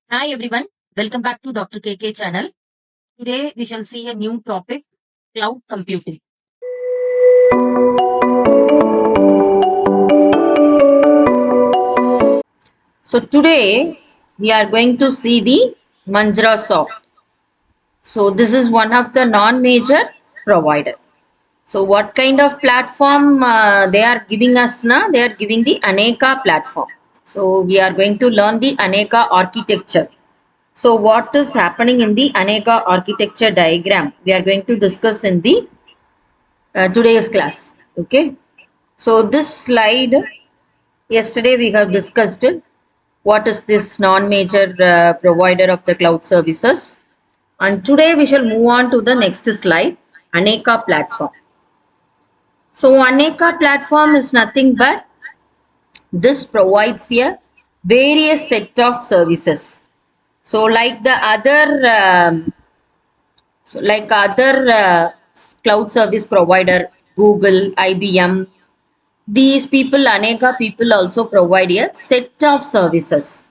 Hi everyone, welcome back to Dr. KK channel. Today we shall see a new topic, cloud computing. So today we are going to see the Manjra Soft. So this is one of the non-major provider. So what kind of platform they are giving us now? They are giving the Aneka platform. So we are going to learn the Aneka architecture. So what is happening in the Aneka architecture diagram? We are going to discuss in the today's class. Okay. So this slide, yesterday we have discussed what is this non-major provider of the cloud services. And today we shall move on to the next slide, Aneka platform. So Aneka platform is nothing but this provides a various set of services. So like the other cloud service provider, Google, IBM, these people, Aneka people also provide a set of services.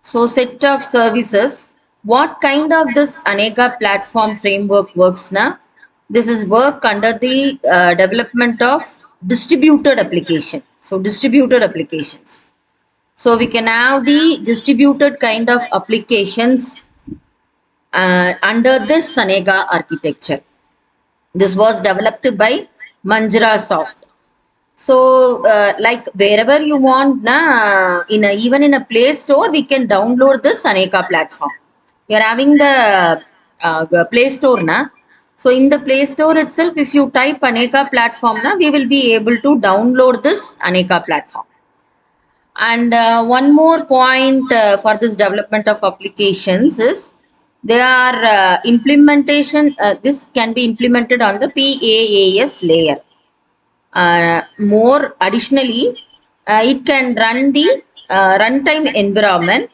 So set of services, what kind of this Aneka platform framework works now? This is work under the development of distributed application. So distributed applications. So we can have the distributed kind of applications under this Aneka architecture. This was developed by Manjra Soft. So, like wherever you want, even in a Play Store, we can download this Aneka platform. We are having the Play Store, na. So, in the Play Store itself, if you type Aneka platform, na, we will be able to download this Aneka platform. And one more point for this development of applications is they are implementation. This can be implemented on the PaaS layer. More additionally, it can run the runtime environment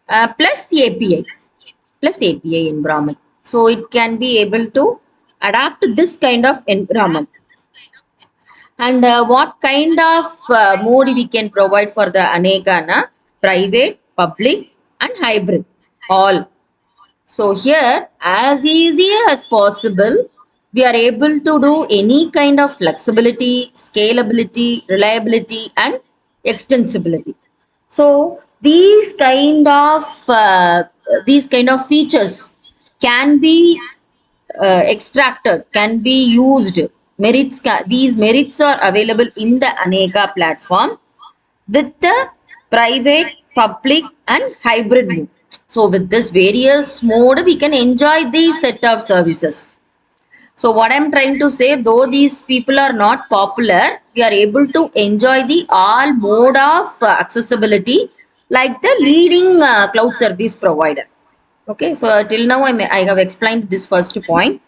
plus API environment. So it can be able to adapt to this kind of environment. And what kind of mode we can provide for the Aneka? Private, public, and hybrid, all. So here, as easy as possible, we are able to do any kind of flexibility, scalability, reliability, and extensibility. So these kind of features can be extracted, can be used. These merits are available in the Aneka platform with the private, public, and hybrid mode. So with this various mode, we can enjoy these set of services. So what I'm trying to say, though these people are not popular, we are able to enjoy the all mode of accessibility like the leading cloud service provider. Okay, so till now I have explained this first point.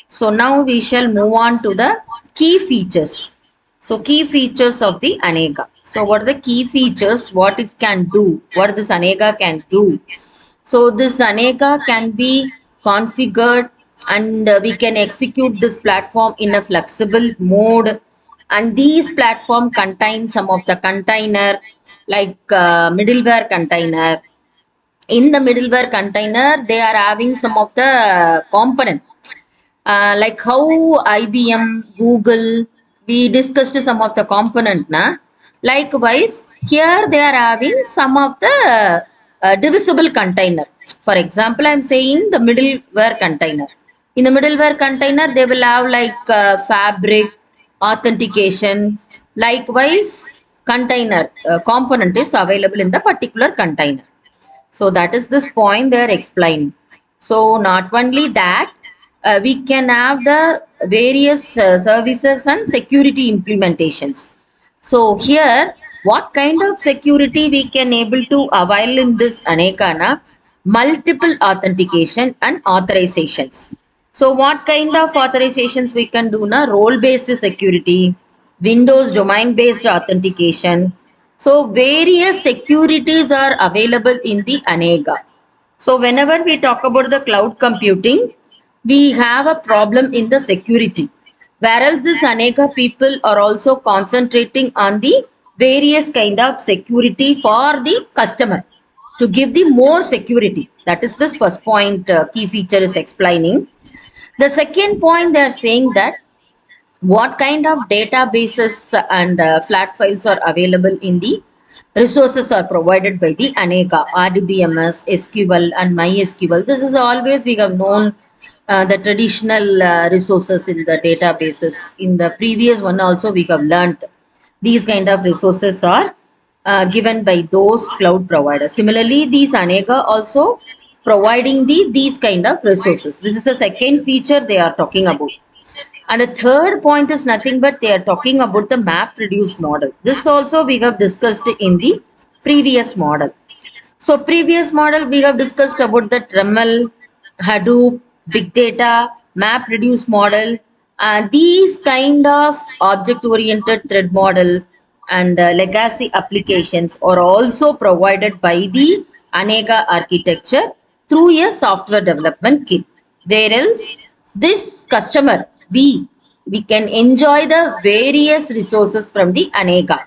So now we shall move on to the key features. So key features of the Aneka. So what are the key features? What it can do? What this Aneka can do? So this Aneka can be configured and we can execute this platform in a flexible mode. And these platform contain some of the container like middleware container. In the middleware container, they are having some of the component like how IBM, Google, we discussed some of the component. Likewise, here they are having some of the divisible container. For example, I am saying the middleware container. In the middleware container, they will have like fabric, authentication. Likewise, container component is available in the particular container. So that is this point they are explaining. So not only that, we can have the various services and security implementations. So here, what kind of security we can able to avail in this Anekana? Multiple authentication and authorizations. So what kind of authorizations we can do? Role-based security, Windows domain-based authentication. So various securities are available in the Aneka. So whenever we talk about the cloud computing, we have a problem in the security. Whereas this Aneka people are also concentrating on the various kind of security for the customer to give the more security. That is this first point key feature is explaining. The second point they are saying that what kind of databases and flat files are available in the resources are provided by the Aneka, RDBMS, SQL and MySQL. This is always we have known the traditional resources in the databases. In the previous one also we have learnt these kind of resources are given by those cloud providers. Similarly, these Aneka also providing these kind of resources. This is the second feature they are talking about. And the third point is nothing but they are talking about the map reduced model. This also we have discussed in the previous model. So previous model we have discussed about the Dremel, Hadoop, big data, map reduced model. These kind of object oriented thread model and legacy applications are also provided by the Aneka architecture through a software development kit. There else this customer we can enjoy the various resources from the Aneka.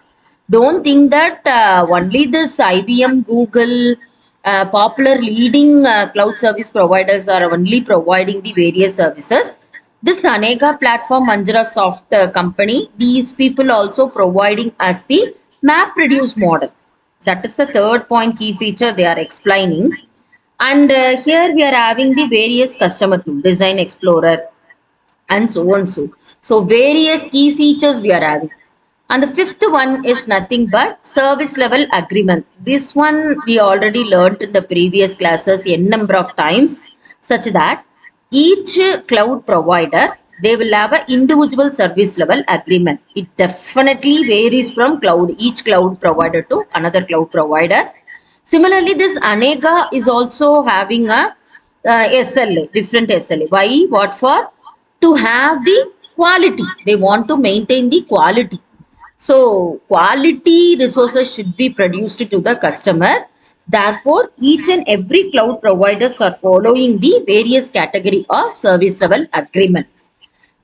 Don't think that only this IBM, Google, popular leading cloud service providers are only providing the various services. This Aneka platform, Manjara Soft company, these people also providing us the map reduce model. That is the third point key feature they are explaining. And here we are having the various customer tool, Design Explorer, and so on so various key features we are having. And the fifth one is nothing but service level agreement. This one we already learned in the previous classes a number of times, such that each cloud provider they will have an individual service level agreement. It definitely varies from each cloud provider to another cloud provider. Similarly, this Aneka is also having a SLA, different SLA. Why? What for? To have the quality. They want to maintain the quality. So, quality resources should be produced to the customer. Therefore, each and every cloud providers are following the various category of service level agreement.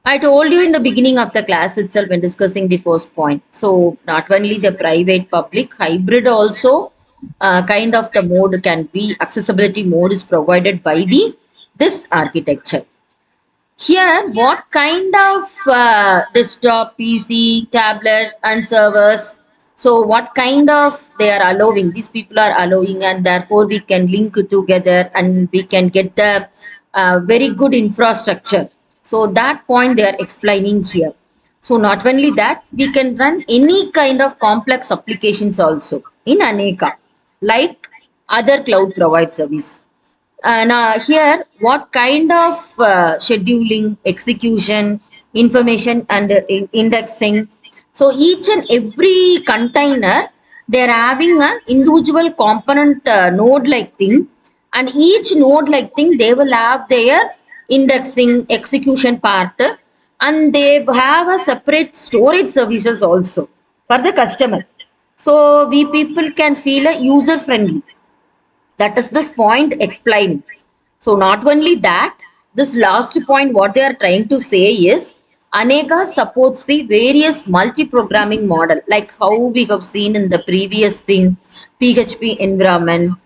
I told you in the beginning of the class itself when discussing the first point. So, not only the private, public, hybrid also kind of the mode can be accessibility mode is provided by this architecture. Here, what kind of desktop, PC, tablet, and servers? So, what kind of they are allowing? These people are allowing, and therefore we can link it together and we can get the very good infrastructure. So, that point they are explaining here. So, not only that, we can run any kind of complex applications also in Aneka, like other cloud provide service. Now here, what kind of scheduling, execution, information and indexing. So each and every container, they are having an individual component node like thing, and each node like thing, they will have their indexing, execution part, and they have a separate storage services also for the customer. So we people can feel a user friendly. That is this point explaining. So not only that, this last point what they are trying to say is Aneka supports the various multi-programming model, like how we have seen in the previous thing, PHP environment,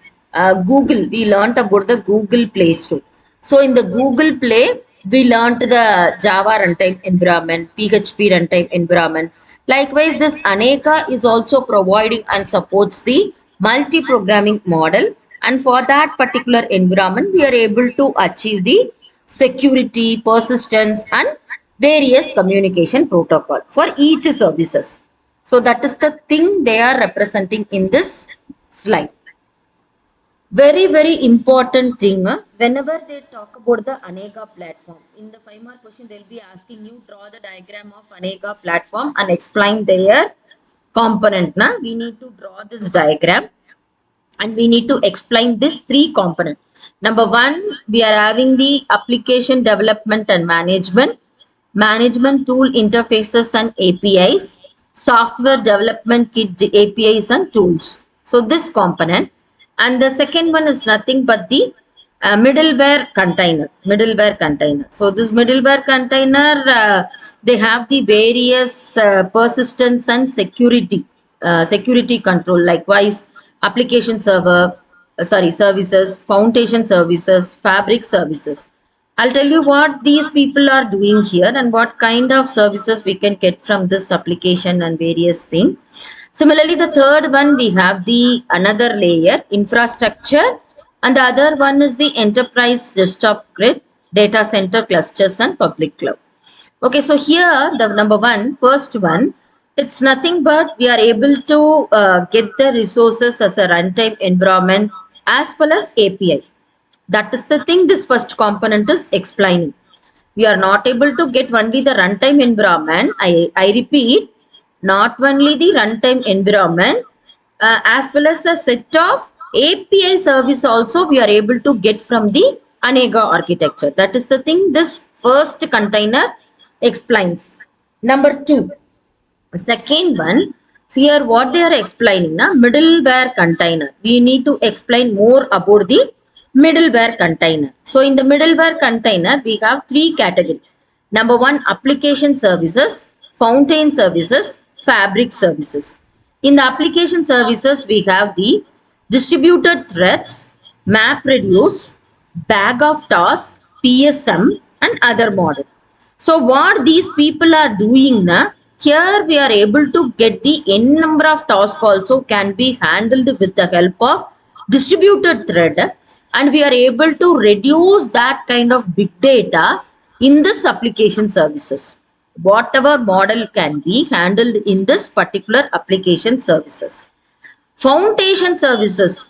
Google, we learnt about the Google Play Store. So in the Google Play, we learnt the Java runtime environment, PHP runtime environment. Likewise, this Aneka is also providing and supports the multi-programming model, and for that particular environment we are able to achieve the security, persistence and various communication protocol for each services. So that is the thing they are representing in this slide. Very important thing, whenever they talk about the Aneka platform, in the 5-mark question they'll be asking you draw the diagram of Aneka platform and explain their component. We need to draw this diagram and we need to explain this 3 component. Number 1, we are having the application development and management tool interfaces and APIs, software development kit APIs and tools. So this component, and the second one is nothing but the middleware container. So this middleware container, they have the various persistence and security control. Likewise, application server, services, foundation services, fabric services. I'll tell you what these people are doing here and what kind of services we can get from this application and various things. Similarly, the third one we have the another layer, infrastructure, and the other one is the enterprise desktop grid, data center clusters and public cloud. Okay, so here the first one, it's nothing but we are able to get the resources as a runtime environment as well as API. That is the thing this first component is explaining. We are not able to get only the runtime environment. I repeat, not only the runtime environment, as well as a set of API service also we are able to get from the Anega architecture. That is the thing this first container explains. Number two, second one, so here what they are explaining, middleware container. We need to explain more about the middleware container. So in the middleware container, we have three categories. Number one, application services, fountain services, fabric services. In the application services, we have the distributed threads, MapReduce, bag of tasks, PSM, and other model. So what these people are doing now, here we are able to get the n number of tasks also can be handled with the help of distributed thread, and we are able to reduce that kind of big data in this application services. Whatever model can be handled in this particular application services. Foundation services,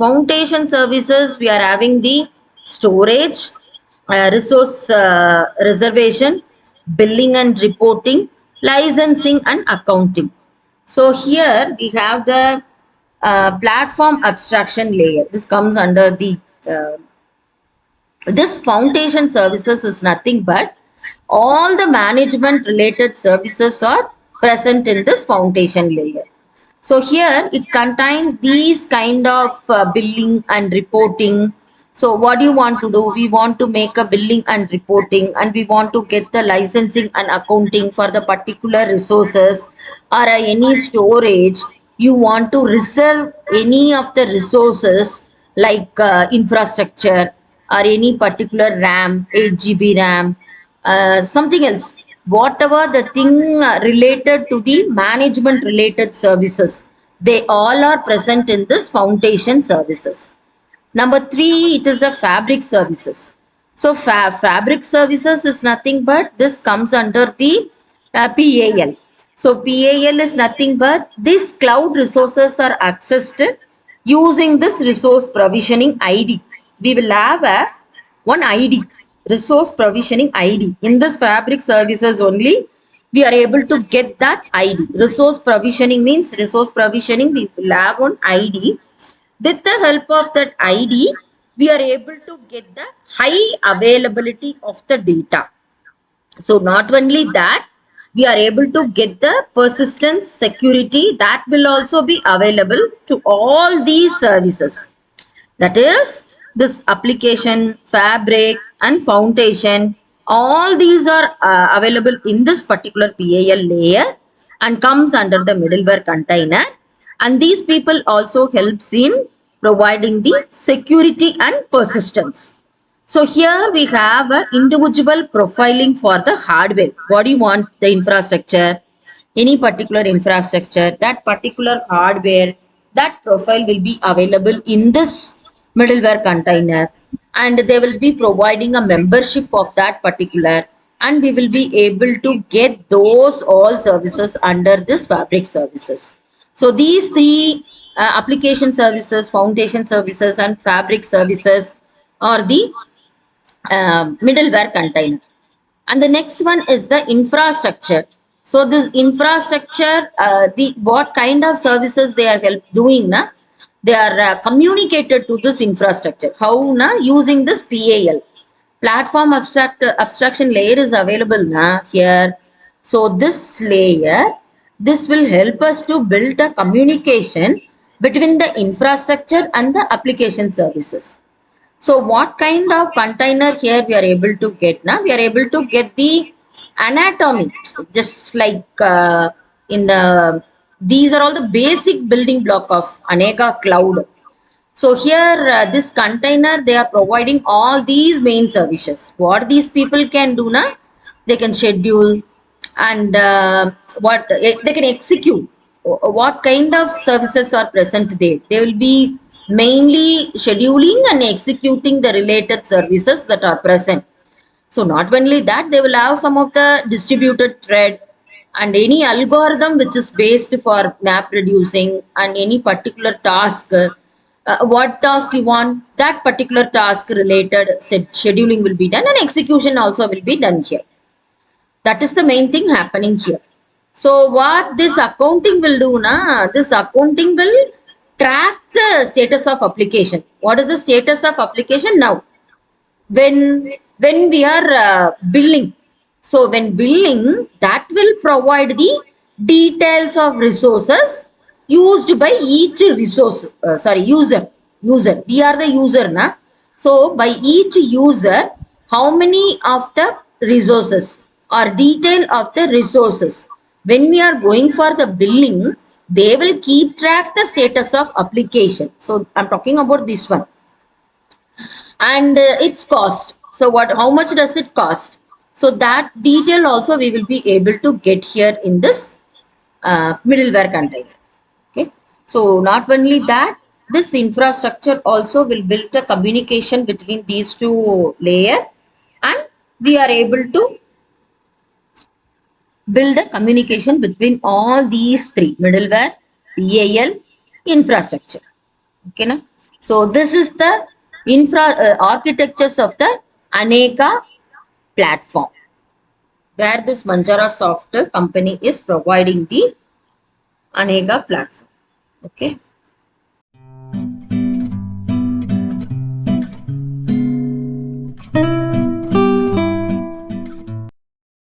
we are having the storage, resource reservation, billing and reporting, licensing and accounting. So here we have the platform abstraction layer. This comes under the this foundation services is nothing but all the management related services are present in this foundation layer. So here it contains these kind of billing and reporting. So what do you want to do? We want to make a billing and reporting, and we want to get the licensing and accounting for the particular resources or any storage. You want to reserve any of the resources like infrastructure or any particular RAM, 8 GB RAM, something else, whatever the thing related to the management related services, they all are present in this foundation services. Number three, it is a fabric services. So fabric services is nothing but this comes under the PAL. So PAL is nothing but these cloud resources are accessed using this resource provisioning ID. We will have a one ID, resource provisioning ID. In this fabric services only, we are able to get that ID. Resource provisioning means resource provisioning, we will have one ID. With the help of that ID, we are able to get the high availability of the data. So not only that, we are able to get the persistence security that will also be available to all these services. That is, this application, fabric and foundation, all these are available in this particular PAL layer and comes under the middleware container. And these people also helps in providing the security and persistence. So here we have an individual profiling for the hardware. What do you want? The infrastructure, any particular infrastructure, that particular hardware, that profile will be available in this middleware container, and they will be providing a membership of that particular, and we will be able to get those all services under this fabric services. So these three application services, foundation services and fabric services are the middleware container. And the next one is the infrastructure. So this infrastructure, the what kind of services they are doing, na? They are communicated to this infrastructure. How, na? Using this PAL. Platform abstraction layer is available na here. So this layer, this will help us to build a communication between the infrastructure and the application services. So what kind of container here we are able to get now? We are able to get the anatomy, just like in the, these are all the basic building block of Anega Cloud. So here, this container, they are providing all these main services. What these people can do now, they can schedule and what they can execute. What kind of services are present there? They will be mainly scheduling and executing the related services that are present. So not only that, they will have some of the distributed thread and any algorithm which is based for map reducing and any particular task. What task you want, that particular task related scheduling will be done and execution also will be done here. That is the main thing happening here. So what this accounting will do na, this accounting will track the status of application. What is the status of application now? When we are billing, so when billing, that will provide the details of resources used by each resource, user, we are the user na. So by each user, how many of the resources or detail of the resources, when we are going for the billing, they will keep track the status of application. So I'm talking about this one. And its cost. So how much does it cost? So that detail also we will be able to get here in this middleware container. Okay. So not only that, this infrastructure also will build a communication between these two layers, and we are able to build a communication between all these three: middleware, PAL, infrastructure. Okay, na? So this is the architectures of the Aneka platform, where this Manjaro Soft company is providing the Aneka platform. Okay.